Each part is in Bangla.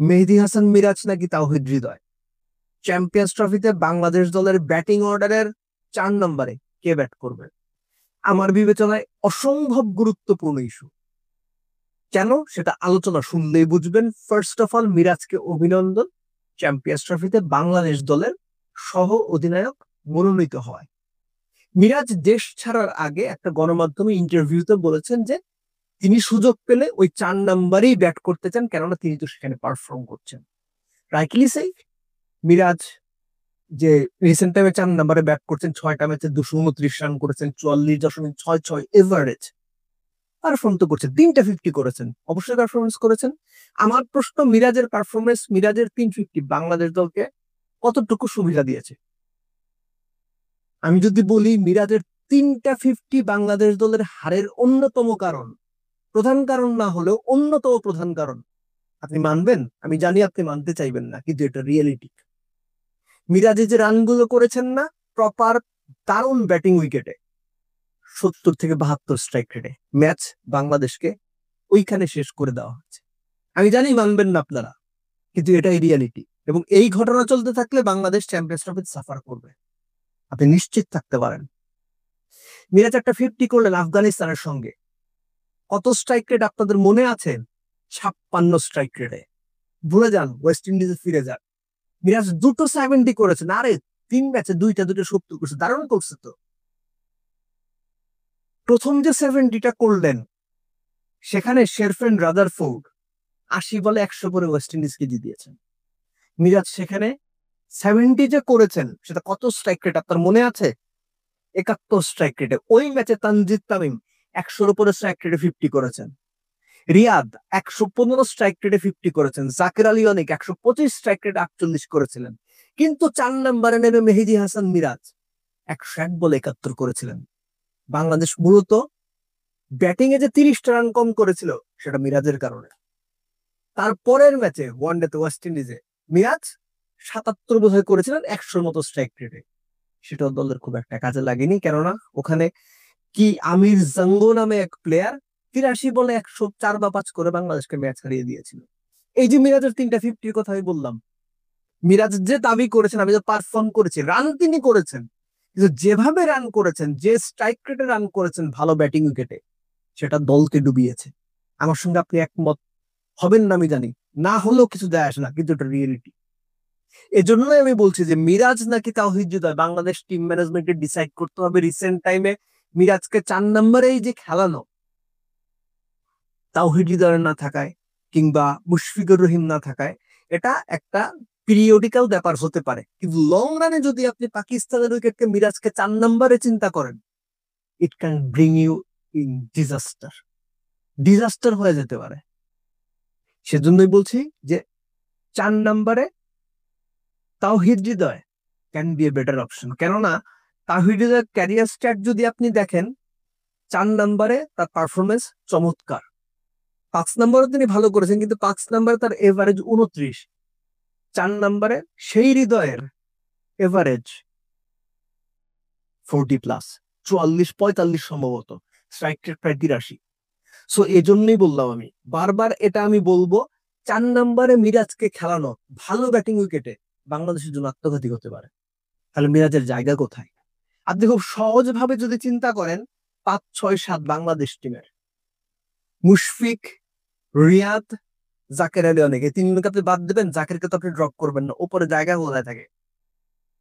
মেহেদী হাসান মিরাজ নাকি তাওহিদ হৃদয়। চ্যাম্পিয়ন্স ট্রফিতে বাংলাদেশ দলের ব্যাটিং অর্ডারের 4 নম্বরে কে ব্যাট করবে? আমার বিবেচনায় অসম্ভব গুরুত্বপূর্ণ ইস্যু। কেন সেটা আলোচনা শুনলেই বুঝবেন। ফার্স্ট অফ অল, মিরাজকে অভিনন্দন চ্যাম্পিয়ন্স ট্রফিতে বাংলাদেশ দলের সহ অধিনায়ক মনোনীত হয়। মিরাজ দেশ ছাড়ার আগে একটা গণমাধ্যমে ইন্টারভিউতে বলেছেন যে তিনি সুযোগ পেলে ওই 4 নম্বরেই ব্যাট করতে চান, কেননা তিনি তো সেখানে পারফর্ম করছেন। রাইটলি সেই মিরাজ যে রিসেন্ট টাইমে 4 নম্বরে ব্যাট করছেন, 6টা ম্যাচে 229 রান করেছেন, 44.66 এভারেজ পারফর্ম তো করছেন, 3টা 50 করেছেন, অবশ্যই পারফরমেন্স করেছেন। আমার প্রশ্ন, মিরাজের পারফরমেন্স, মিরাজের 350 বাংলাদেশ দলকে কতটুকু সুবিধা দিয়েছে? আমি যদি বলি মিরাজের 3টা 50 বাংলাদেশ দলের হারের অন্যতম কারণ, প্রধান কারণ না হলেও অন্যতম প্রধান কারণ, আপনি মানবেন? আমি জানি আপনি মানতে চাইবেন না, কিন্তু এটা রিয়েলিটি। মিরাজে যে রানগুলো করেছেন না, প্রপার দারুণ ব্যাটিং উইকেটে 70 থেকে 72 স্ট্রাইক রেটে ম্যাচ বাংলাদেশকে ওইখানে শেষ করে দেওয়া হচ্ছে। আমি জানি মানবেন না আপনারা, কিন্তু এটাই রিয়েলিটি। এবং এই ঘটনা চলতে থাকলে বাংলাদেশ চ্যাম্পিয়ন্স ট্রফি সাফার করবে, আপনি নিশ্চিত থাকতে পারেন। মিরাজ একটা 50 করলেন আফগানিস্তানের সঙ্গে, কত স্ট্রাইক রেট আপনাদের মনে আছে? 56 স্ট্রাইক রেটে। ভুলে যান, ওয়েস্ট ইন্ডিজে ফিরে যান। মিরাজ 2টো 70 করেছেন, আরে 3 ম্যাচে 2টা 70 করছে, দারুণ করছে তো। প্রথম যে 70টা করলেন সেখানে শেরফেন রাদারফোর্ড 80 বলে 100 করে ওয়েস্ট ইন্ডিজকে জিতিয়েছেন। মিরাজ সেখানে 70 যে করেছেন সেটা কত স্ট্রাইক রেট আপনার মনে আছে? 71 স্ট্রাইক রেটে। ওই ম্যাচে তানজিদ তামিম 100-র উপরে স্ট্রাইক রেটে 50 করেছেন। রিয়াদ 115 স্ট্রাইক রেটে 50 করেছেন। জাকির আলী অনেক 125 স্ট্রাইক রেটে 48 করেছিলেন। কিন্তু 4 নম্বরে নেমে মেহেদী হাসান মিরাজ 101 বলে 71 করেছিলেন। বাংলাদেশ মূলত ব্যাটিং এ যে 30টা রান কম করেছিল সেটা মিরাজের কারণে। তারপরের ম্যাচে ওয়ানডেতে ওয়েস্ট ইন্ডিজে মিরাজ 77 বোধহয় করেছিলেন 100-র মতো স্ট্রাইক রেটে। সেটাও দলের খুব একটা কাজে লাগেনি, কেননা ওখানে কি আমির জাঙ্গো নামে এক প্লেয়ার 83 বলে 104 বা 5 করে বাংলাদেশকে ম্যাচ হারিয়ে দিয়েছিল। এই যে মিরাজের 3টা 50-র কথাই বললাম, মিরাজ যে দাবি করেছেন আমি যে পারফর্ম করেছি, রান তিনি করেছেন, কিন্তু যেভাবে রান করেছেন, যে স্ট্রাইক রেটে রান করেছেন ভালো ব্যাটিং উইকেটে, সেটা দলকে ডুবিয়েছে। আমার সঙ্গে আপনি একমত হবেন না আমি জানি, না হলেও কিছু যায় আসে না, কিন্তু এটা রিয়েলিটি। এজন্যই আমি বলছি যে মিরাজ নাকি তাওহিদ হৃদয় বাংলাদেশ টিম ম্যানেজমেন্টকে ডিসাইড করতে হবে। রিসেন্ট টাইমে মিরাজকে 4 নম্বরেই যে খেলানো, তাওহিদ হৃদয় না থাকায় কিংবা মুশফিকুর রহিম না থাকায়, এটা একটা পিরিয়ডিক্যাল ব্যাপার হতে পারে, কিন্তু লং রানে যদি আপনি পাকিস্তানের উইকেটকে মিরাজকে 4 নম্বরে চিন্তা করেন, it can bring you in disaster. Disaster হয়ে যেতে পারে। সেজন্যই বলছি যে 4 নম্বরে Towhid Hridoy can be a better option. কেননা তাওহিদ হৃদয়ের ক্যারিয়ার স্ট্যাট যদি আপনি দেখেন, 4 নম্বরে তার পারফরমেন্স চমৎকার। 5 নম্বরে তিনি ভালো করেছেন, কিন্তু 5 নম্বরে তার এভারেজ 29। 4 নম্বরে সেই হৃদয়ের এভারেজ 40+, 44-45 সম্ভবত, স্ট্রাইক রেট প্রায় 83। সো এই জন্যই বললাম, আমি বারবার এটা আমি বলবো, 4 নম্বরে মিরাজকে খেলানো ভালো ব্যাটিং উইকেটে বাংলাদেশের জন্য আত্মঘাতী হতে পারে। তাহলে মিরাজের জায়গা কোথায়? আপনি খুব সহজ ভাবে যদি চিন্তা করেন, 5-6-7 বাংলাদেশ টিমের মুশফিক, রিয়াদ, জাকের আলী অনেক, এই 3জনকে আপনি বাদ দেবেন, জাকেরকে তো আপনি ড্রপ করবেন না, উপরে জায়গা কোথায় থাকে?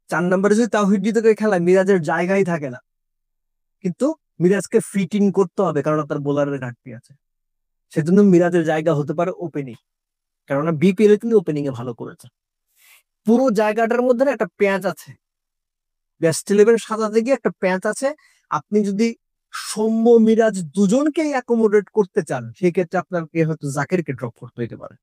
4 নম্বরে যদি তাওহিদ হৃদয়কে খেলায়, মিরাজের জায়গাই থাকে না। কিন্তু মিরাজকে ফিট ইন করতে হবে, কারণ তার বোলারের ঘাটতি আছে। সেজন্য মিরাজের জায়গা হতে পারে ওপেনিং, কেননা বিপিএল এ কিন্তু ওপেনিং এ ভালো করেছে। পুরো জায়গাটার মধ্যে না একটা পেঁয়াজ আছে, বেস্ট 11 সাজাতে গিয়ে একটা পেঁয়াজ আছে। আপনি যদি সৌম্য মিরাজ দুজনকেই অ্যাকোমোডেট করতে চান, সেক্ষেত্রে আপনাকে হয়তো জাকেরকে ড্রপ করতে হতে পারে।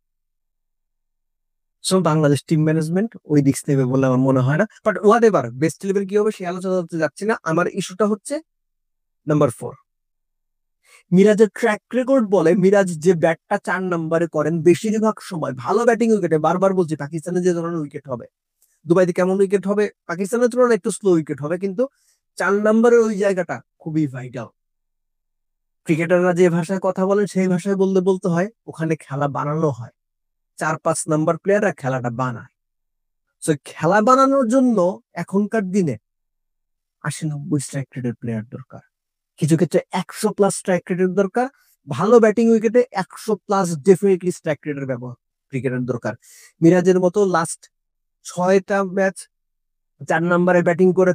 সো বাংলাদেশ টিম ম্যানেজমেন্ট ওই দিক নেবে বলে আমার মনে হয় না। বাট হোয়াট এভার, বেস্ট 11 কি হবে সেই আলোচনা করতে যাচ্ছি না। আমার ইস্যুটা হচ্ছে নাম্বার 4, মিরাজের ট্র্যাক রেকর্ড বলে মিরাজ যে ব্যাটটা 4 নম্বরে করেন বেশিরভাগ সময় ভালো ব্যাটিং উইকেটে, বারবার বলছি পাকিস্তানে যে ধরনের উইকেট হবে, দুবাইতে কেমন উইকেট হবে, পাকিস্তানের তুলনায় একটু স্লো উইকেট হবে, কিন্তু 4 নম্বরের ওই জায়গাটা খুবই ভাইটাল। ক্রিকেটাররা যে ভাষায় কথা বলেন সেই ভাষায় বলতে বলতে হয়, ওখানে খেলা বানানো হয়। 4-5 নাম্বার প্লেয়াররা খেলাটা বানায়। তো খেলা বানানোর জন্য এখনকার দিনে 80-90 স্ট্রাইক রেটের প্লেয়ার দরকার, কিছু ক্ষেত্রে 100+ স্ট্রাইক রেটের দরকার। ভালো ব্যাটিং উইকেটে 100+ ডেফিনেটলি স্ট্রাইক রেটের ব্যবহার ক্রিকেটের দরকার। মিরাজের মতো লাস্ট 6টা ম্যাচ 4 নম্বরে ব্যাটিং করে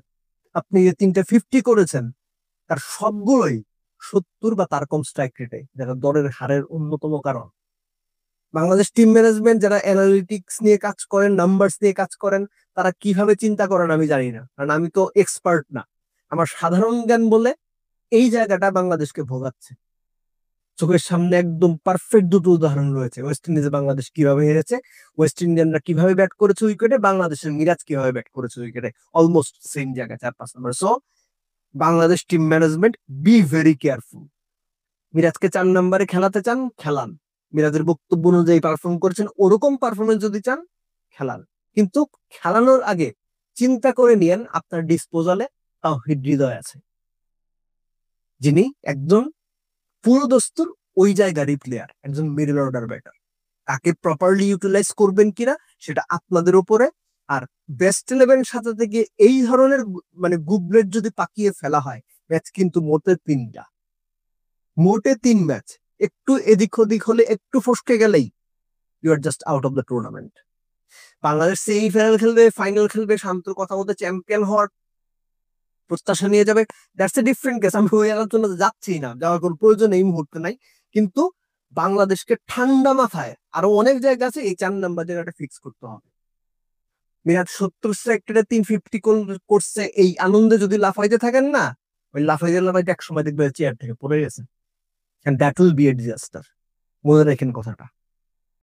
আপনি যে 3টে 50 করেছেন, তার সবগুলোই 70 বা তার কম স্ট্রাইক রেটে, যেটা দলের হারের অন্যতম কারণ। বাংলাদেশ টিম ম্যানেজমেন্ট যারা অ্যানালিটিক্স নিয়ে কাজ করেন, নাম্বারস নিয়ে কাজ করেন, তারা কিভাবে চিন্তা করেন আমি জানি না, কারণ আমি তো এক্সপার্ট না। আমার সাধারণ জ্ঞান বলে এই জায়গাটা বাংলাদেশকে ভোগাচ্ছে। চোখের সামনে একদম পারফেক্ট দুটো উদাহরণ রয়েছে। ওয়েস্ট ইন্ডিজে বাংলাদেশ কিভাবে হেরেছে, ওয়েস্ট ইন্ডিয়ানরা কিভাবে ব্যাট করেছে উইকেটে, বাংলাদেশের মিরাজ কিভাবে ব্যাট করেছে উইকেটে, অলমোস্ট সেম জায়গায় 4-5 নম্বর। So Bangladesh team management, be very careful. মিরাজকে 4 নম্বরে খেলাতে চান, খেলান। মিরাজের বক্তব্য অনুযায়ী পারফর্ম করেছেন, ওরকম পারফরমেন্স যদি চান খেলান, কিন্তু খেলানোর আগে চিন্তা করে নিয়েন আপনার ডিসপোজালে তাওহিদ হৃদয় আছে, যিনি একজন পুরোদস্তুর ওই জায়গারই প্লেয়ার, একজন মিডল অর্ডার ব্যাটার। তাকে প্রপারলি ইউটিলাইজ করবেন কিনা সেটা আপনাদের উপরে। আর বেস্ট 11 সাজাতে গিয়ে এই ধরনের মানে গুবলেট যদি পাকিয়ে ফেলা হয়, ম্যাচ কিন্তু মোটে 3 ম্যাচ একটু এদিক ওদিক হলে, একটু ফসকে গেলেই you are just out of the tournament. Bangladesh semifinal খেলবে, ফাইনাল খেলবে, শান্ত কথা বলতে চ্যাম্পিয়ন হওয়ার প্রত্যাশা নিয়ে যাবে, দ্যাটস এ ডিফারেন্ট কেস। আমি ওই আলোচনাতে যাচ্ছি না, যাওয়ার কোনো প্রয়োজন এই মুহূর্তে নাই। কিন্তু বাংলাদেশকে ঠান্ডা মাথায় আরো অনেক জায়গা আছে, এই 4 নাম্বার জায়গাটা ফিক্স করতে হবে। মিরাজ 70 সেক্টরে 350 করছে, এই আনন্দে যদি লাফাইতে থাকেন না, ওই লাফাইতে এক সময় দেখবে চেয়ার থেকে পড়ে গেছে, that will B a disaster. মনে রাখেন কথাটা।